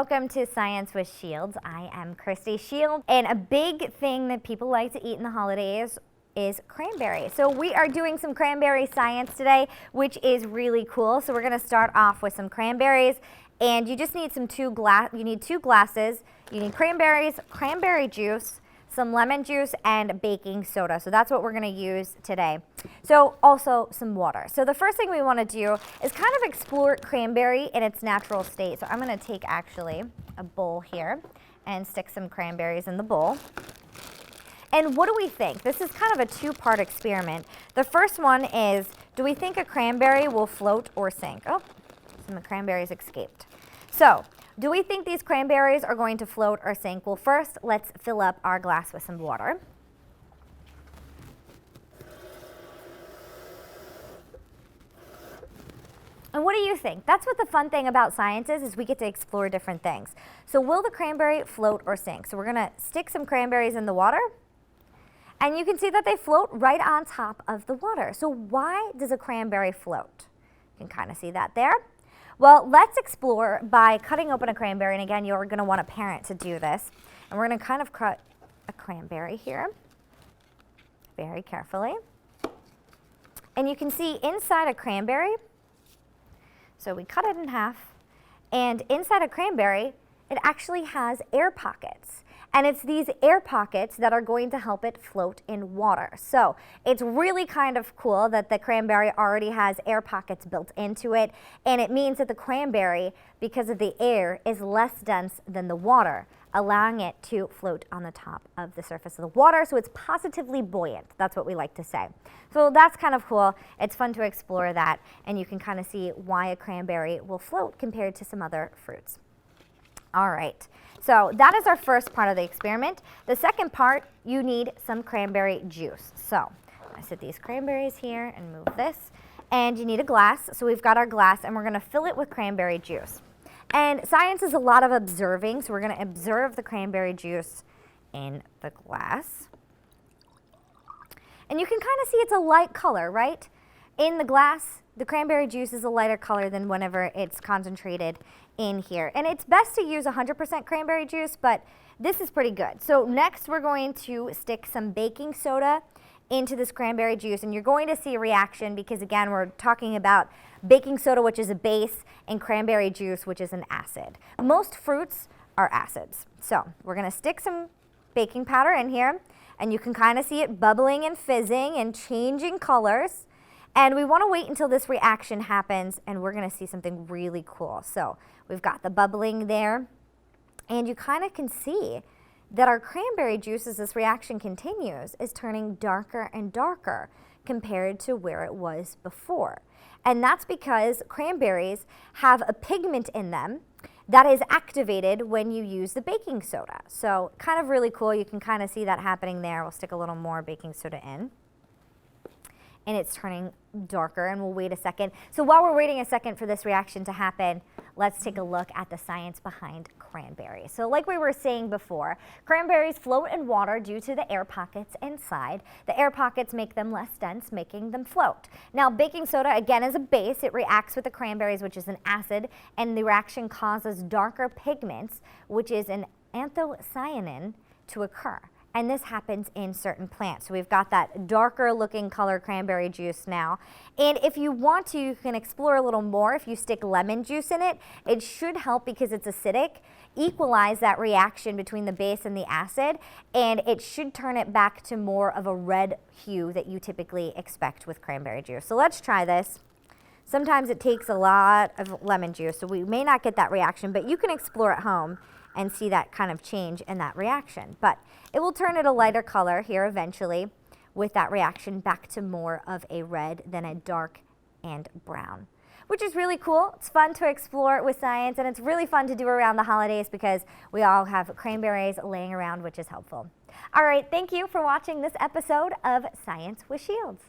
welcome to Science with Shields. I am Christy Shields, and a big thing that people like to eat in the holidays is cranberry. So we are doing some cranberry science today, which is really cool. So we're gonna start off with some cranberries, and you just need two glasses. You need cranberries, cranberry juice, some lemon juice, and baking soda. So that's what we're gonna use today. So also some water. So the first thing we wanna do is kind of explore cranberry in its natural state. So I'm gonna take actually a bowl here and stick some cranberries in the bowl. And what do we think? This is kind of a two-part experiment. The first one is, do we think a cranberry will float or sink? Oh, some of the cranberries escaped. So, do we think these cranberries are going to float or sink? Well, first, let's fill up our glass with some water. And what do you think? That's what the fun thing about science is we get to explore different things. So will the cranberry float or sink? So we're gonna stick some cranberries in the water, and you can see that they float right on top of the water. So why does a cranberry float? You can kind of see that there. Well, let's explore by cutting open a cranberry, and again, you're gonna want a parent to do this. And we're gonna kind of cut a cranberry here, very carefully. And you can see inside a cranberry, so we cut it in half, and inside a cranberry, it actually has air pockets. And it's these air pockets that are going to help it float in water. So it's really kind of cool that the cranberry already has air pockets built into it. And it means that the cranberry, because of the air, is less dense than the water, allowing it to float on the top of the surface of the water. So it's positively buoyant. That's what we like to say. So that's kind of cool. It's fun to explore that. And you can kind of see why a cranberry will float compared to some other fruits. All right, so that is our first part of the experiment. The second part, you need some cranberry juice. So I set these cranberries here and move this. And you need a glass. So we've got our glass, and we're gonna fill it with cranberry juice. And science is a lot of observing, so we're gonna observe the cranberry juice in the glass. And you can kind of see it's a light color, right? In the glass, the cranberry juice is a lighter color than whenever it's concentrated in here. And it's best to use 100% cranberry juice, but this is pretty good. So next we're going to stick some baking soda into this cranberry juice, and you're going to see a reaction because again, we're talking about baking soda, which is a base, and cranberry juice, which is an acid. Most fruits are acids. So we're gonna stick some baking powder in here, and you can kind of see it bubbling and fizzing and changing colors. And we want to wait until this reaction happens, and we're going to see something really cool. So we've got the bubbling there, and you kind of can see that our cranberry juice, as this reaction continues, is turning darker and darker compared to where it was before. And that's because cranberries have a pigment in them that is activated when you use the baking soda. So kind of really cool. You can kind of see that happening there. We'll stick a little more baking soda in. And it's turning darker, and we'll wait a second. So while we're waiting a second for this reaction to happen, let's take a look at the science behind cranberries. So like we were saying before, cranberries float in water due to the air pockets inside. The air pockets make them less dense, making them float. Now, baking soda, again, is a base. It reacts with the cranberries, which is an acid, and the reaction causes darker pigments, which is an anthocyanin, to occur. And this happens in certain plants. So we've got that darker looking color cranberry juice now. And if you want to, you can explore a little more. If you stick lemon juice in it, it should help because it's acidic, equalize that reaction between the base and the acid, and it should turn it back to more of a red hue that you typically expect with cranberry juice. So let's try this. Sometimes it takes a lot of lemon juice, so we may not get that reaction, but you can explore at home and see that kind of change in that reaction. But it will turn it a lighter color here eventually with that reaction back to more of a red than a dark and brown, which is really cool. It's fun to explore with science, and it's really fun to do around the holidays because we all have cranberries laying around, which is helpful. All right, thank you for watching this episode of Science with Shields.